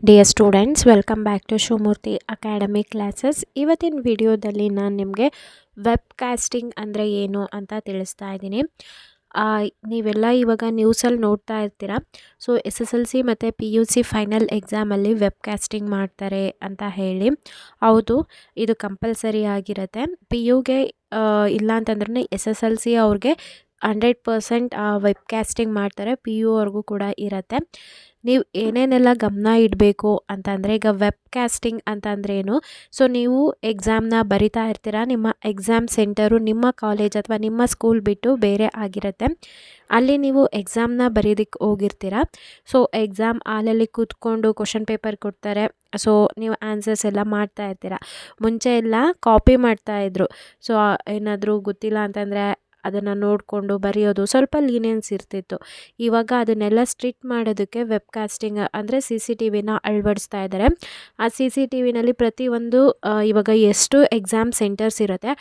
Dear students, welcome back to Shivamurthy academic classes. ಇವತ್ತಿನ ವಿಡಿಯೋದಲ್ಲಿ ನಾನು ನಿಮಗೆ ವೆಬ್ ಕಾಸ್ಟಿಂಗ್ ಅಂದರೆ ಏನು ಅಂತ ತಿಳಿಸ್ತಾ ಇದ್ದೀನಿ. ನೀವೆಲ್ಲ ಇವಾಗ ನ್ಯೂಸಲ್ಲಿ ನೋಡ್ತಾ ಇರ್ತೀರ. ಸೊ SSLC ಮತ್ತು PUC ಫೈನಲ್ ಎಕ್ಸಾಮಲ್ಲಿ ವೆಬ್ ಕಾಸ್ಟಿಂಗ್ ಮಾಡ್ತಾರೆ ಅಂತ ಹೇಳಿ. ಹೌದು, ಇದು ಕಂಪಲ್ಸರಿ ಆಗಿರುತ್ತೆ. PUಗೆ ಇಲ್ಲ ಅಂತಂದ್ರೆ SSLC ಅವ್ರಿಗೆ 100% ವೆಬ್ ಕಾಸ್ಟಿಂಗ್ ಮಾಡ್ತಾರೆ. PU ಅವ್ರಿಗೂ ಕೂಡ ಇರುತ್ತೆ. ನೀವು ಏನೇನೆಲ್ಲ ಗಮನ ಇಡಬೇಕು ಅಂತಂದರೆ, ಈಗ ವೆಬ್ ಕಾಸ್ಟಿಂಗ್ ಅಂತಂದ್ರೆ ಏನು? ಸೊ ನೀವು ಎಕ್ಸಾಮ್ನ ಬರಿತಾ ಇರ್ತೀರ, ನಿಮ್ಮ ಎಕ್ಸಾಮ್ ಸೆಂಟರು ನಿಮ್ಮ ಕಾಲೇಜ್ ಅಥವಾ ನಿಮ್ಮ ಸ್ಕೂಲ್ ಬಿಟ್ಟು ಬೇರೆ ಆಗಿರುತ್ತೆ. ಅಲ್ಲಿ ನೀವು ಎಕ್ಸಾಮ್ನ ಬರೆಯೋದಕ್ಕೆ ಹೋಗಿರ್ತೀರ. ಸೊ ಎಕ್ಸಾಮ್ ಹಾಲಲ್ಲಿ ಕೂತ್ಕೊಂಡು ಕ್ವಶನ್ ಪೇಪರ್ ಕೊಡ್ತಾರೆ. ಸೊ ನೀವು ಆನ್ಸರ್ಸ್ ಎಲ್ಲ ಮಾಡ್ತಾ ಇರ್ತೀರ. ಮುಂಚೆ ಎಲ್ಲ ಕಾಪಿ ಮಾಡ್ತಾಯಿದ್ರು. ಸೊ ಏನಾದರೂ ಗೊತ್ತಿಲ್ಲ ಅಂತಂದರೆ ಅದನ್ನು ನೋಡಿಕೊಂಡು ಬರೆಯೋದು ಸ್ವಲ್ಪ ಲೀನಿಯನ್ಸ್ ಇರ್ತಿತ್ತು. ಇವಾಗ ಅದನ್ನೆಲ್ಲ ಸ್ಟ್ರಿಕ್ಟ್ ಮಾಡೋದಕ್ಕೆ ವೆಬ್ ಕಾಸ್ಟಿಂಗ್ ಅಂದರೆ CCTVನ ಅಳವಡಿಸ್ತಾ ಇದ್ದಾರೆ. ಆ CCTVನಲ್ಲಿ ಪ್ರತಿಯೊಂದು ಇವಾಗ ಎಷ್ಟು ಎಕ್ಸಾಮ್ ಸೆಂಟರ್ಸ್ ಇರುತ್ತೆ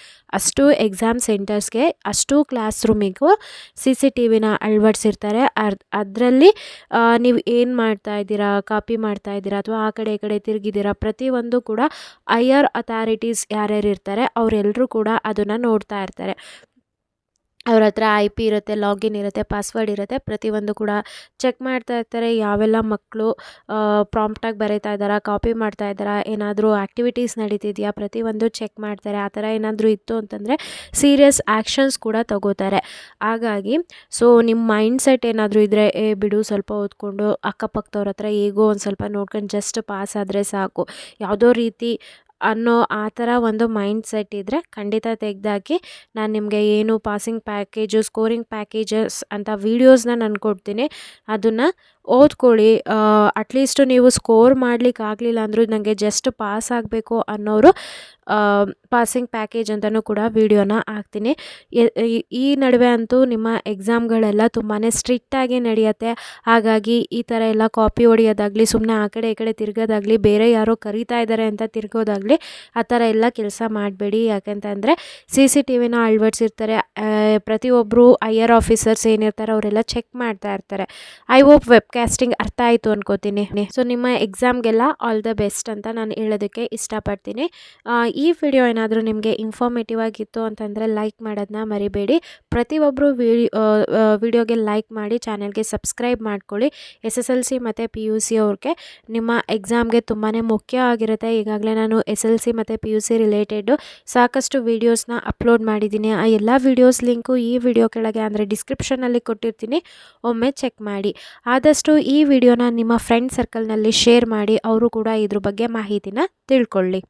ಅಷ್ಟು ಎಕ್ಸಾಮ್ ಸೆಂಟರ್ಸ್ಗೆ ಅಷ್ಟು ಕ್ಲಾಸ್ ರೂಮಿಗೂ CCTVನ ಅಳವಡಿಸಿರ್ತಾರೆ. ಅದರಲ್ಲಿ ನೀವು ಏನು ಮಾಡ್ತಾ ಇದ್ದೀರಾ, ಕಾಪಿ ಮಾಡ್ತಾ ಇದ್ದೀರಾ ಅಥವಾ ಆ ಕಡೆ ಈ ಕಡೆ ತಿರುಗಿದ್ದೀರಾ, ಪ್ರತಿಯೊಂದು ಕೂಡ ಹೈಯರ್ ಅಥಾರಿಟೀಸ್ ಯಾರ್ಯಾರು ಇರ್ತಾರೆ ಅವರೆಲ್ಲರೂ ಕೂಡ ಅದನ್ನು ನೋಡ್ತಾ ಇರ್ತಾರೆ. ಅವ್ರ ಹತ್ರ IP ಇರುತ್ತೆ, ಲಾಗಿನ್ ಇರುತ್ತೆ, ಪಾಸ್ವರ್ಡ್ ಇರುತ್ತೆ. ಪ್ರತಿಯೊಂದು ಕೂಡ ಚೆಕ್ ಮಾಡ್ತಾ ಇರ್ತಾರೆ. ಯಾವೆಲ್ಲ ಮಕ್ಕಳು ಪ್ರಾಂಪ್ಟಾಗಿ ಬರೀತಾ ಇದ್ದಾರಾ, ಕಾಪಿ ಮಾಡ್ತಾ ಇದ್ದಾರಾ, ಏನಾದರೂ ಆ್ಯಕ್ಟಿವಿಟೀಸ್ ನಡೀತಿದೆಯಾ, ಪ್ರತಿಯೊಂದು ಚೆಕ್ ಮಾಡ್ತಾರೆ. ಆ ಥರ ಏನಾದರೂ ಇತ್ತು ಅಂತಂದರೆ ಸೀರಿಯಸ್ ಆ್ಯಕ್ಷನ್ಸ್ ಕೂಡ ತಗೋತಾರೆ. ಹಾಗಾಗಿ ಸೊ ನಿಮ್ಮ ಮೈಂಡ್ ಸೆಟ್ ಏನಾದರೂ ಇದ್ದರೆ, ಬಿಡು ಸ್ವಲ್ಪ ಓದ್ಕೊಂಡು ಅಕ್ಕಪಕ್ಕದವ್ರ ಹತ್ರ ಹೇಗೋ ಒಂದು ಸ್ವಲ್ಪ ನೋಡ್ಕೊಂಡು ಜಸ್ಟ್ ಪಾಸ್ ಆದರೆ ಸಾಕು, ಯಾವುದೋ ರೀತಿ ಅನ್ನೋ ಆ ಥರ ಒಂದು ಮೈಂಡ್ ಸೆಟ್ ಇದ್ದರೆ ಖಂಡಿತ ತೆಗೆದಾಕಿ. ನಾನು ನಿಮಗೆ ಏನು ಪಾಸಿಂಗ್ ಪ್ಯಾಕೇಜು, ಸ್ಕೋರಿಂಗ್ ಪ್ಯಾಕೇಜಸ್ ಅಂತ ವೀಡಿಯೋಸ್ನ ನಾನು ಕೊಡ್ತೀನಿ. ಅದನ್ನು ಓದ್ಕೊಳ್ಳಿ. ಅಟ್ಲೀಸ್ಟು ನೀವು ಸ್ಕೋರ್ ಮಾಡಲಿಕ್ಕೆ ಆಗಲಿಲ್ಲ ಅಂದರೂ ನನಗೆ ಜಸ್ಟ್ ಪಾಸ್ ಆಗಬೇಕು ಅನ್ನೋರು ಪಾಸಿಂಗ್ ಪ್ಯಾಕೇಜ್ ಅಂತಲೂ ಕೂಡ ವೀಡಿಯೋನ ಹಾಕ್ತೀನಿ. ಈ ನಡುವೆ ಅಂತೂ ನಿಮ್ಮ ಎಕ್ಸಾಮ್ಗಳೆಲ್ಲ ತುಂಬಾ ಸ್ಟ್ರಿಕ್ಟಾಗಿ ನಡೆಯುತ್ತೆ. ಹಾಗಾಗಿ ಈ ಥರ ಎಲ್ಲ ಕಾಪಿ ಹೊಡೆಯೋದಾಗಲಿ, ಸುಮ್ಮನೆ ಆ ಕಡೆ ಈ ಕಡೆ ತಿರುಗೋದಾಗಲಿ, ಬೇರೆ ಯಾರೋ ಕರೀತಾ ಇದ್ದಾರೆ ಅಂತ ತಿರುಗೋದಾಗಲಿ ಆ ಥರ ಎಲ್ಲ ಕೆಲಸ ಮಾಡಬೇಡಿ. ಯಾಕೆಂತಂದರೆ CCTVನ ಅಳವಡಿಸಿರ್ತಾರೆ. ಪ್ರತಿಯೊಬ್ಬರು ಹೈಯರ್ ಆಫೀಸರ್ಸ್ ಏನಿರ್ತಾರೆ ಅವರೆಲ್ಲ ಚೆಕ್ ಮಾಡ್ತಾ ಇರ್ತಾರೆ. ಐ ಹೋಪ್ ವೆಬ್ ಕಾಸ್ಟಿಂಗ್ ಅರ್ಥ ಆಯಿತು ಅನ್ಕೋತೀನಿ. ಸೊ ನಿಮ್ಮ ಎಕ್ಸಾಮ್ಗೆಲ್ಲ ಆಲ್ ದ ಬೆಸ್ಟ್ ಅಂತ ನಾನು ಹೇಳೋದಕ್ಕೆ ಇಷ್ಟಪಡ್ತೀನಿ. ಈ ವಿಡಿಯೋ ಏನಾದರೂ ನಿಮಗೆ ಇನ್ಫಾರ್ಮೇಟಿವ್ ಆಗಿತ್ತು ಅಂತಂದರೆ ಲೈಕ್ ಮಾಡೋದನ್ನ ಮರಿಬೇಡಿ. ಪ್ರತಿಯೊಬ್ಬರು ವಿಡಿಯೋಗೆ ಲೈಕ್ ಮಾಡಿ, ಚಾನೆಲ್ಗೆ ಸಬ್ಸ್ಕ್ರೈಬ್ ಮಾಡ್ಕೊಳ್ಳಿ. SSLC ಮತ್ತು PUC ಅವ್ರಿಗೆ ನಿಮ್ಮ ಎಕ್ಸಾಮ್ಗೆ ತುಂಬಾ ಮುಖ್ಯ ಆಗಿರುತ್ತೆ. ಈಗಾಗಲೇ ನಾನು SSLC ಮತ್ತು PUC ರಿಲೇಟೆಡು ಸಾಕಷ್ಟು ವೀಡಿಯೋಸ್ನ ಅಪ್ಲೋಡ್ ಮಾಡಿದ್ದೀನಿ. ಆ ಎಲ್ಲ ವೀಡಿಯೋಸ್ ಲಿಂಕು ಈ ವಿಡಿಯೋ ಕೆಳಗೆ ಅಂದರೆ ಡಿಸ್ಕ್ರಿಪ್ಷನಲ್ಲಿ ಕೊಟ್ಟಿರ್ತೀನಿ, ಒಮ್ಮೆ ಚೆಕ್ ಮಾಡಿ. ಆದಷ್ಟು ಈ ವಿಡಿಯೋನ ನಿಮ್ಮ ಫ್ರೆಂಡ್ ಸರ್ಕಲ್ನಲ್ಲಿ ಶೇರ್ ಮಾಡಿ, ಅವರು ಕೂಡ ಇದ್ರ ಬಗ್ಗೆ ಮಾಹಿತಿನ ತಿಳ್ಕೊಳ್ಳಿ.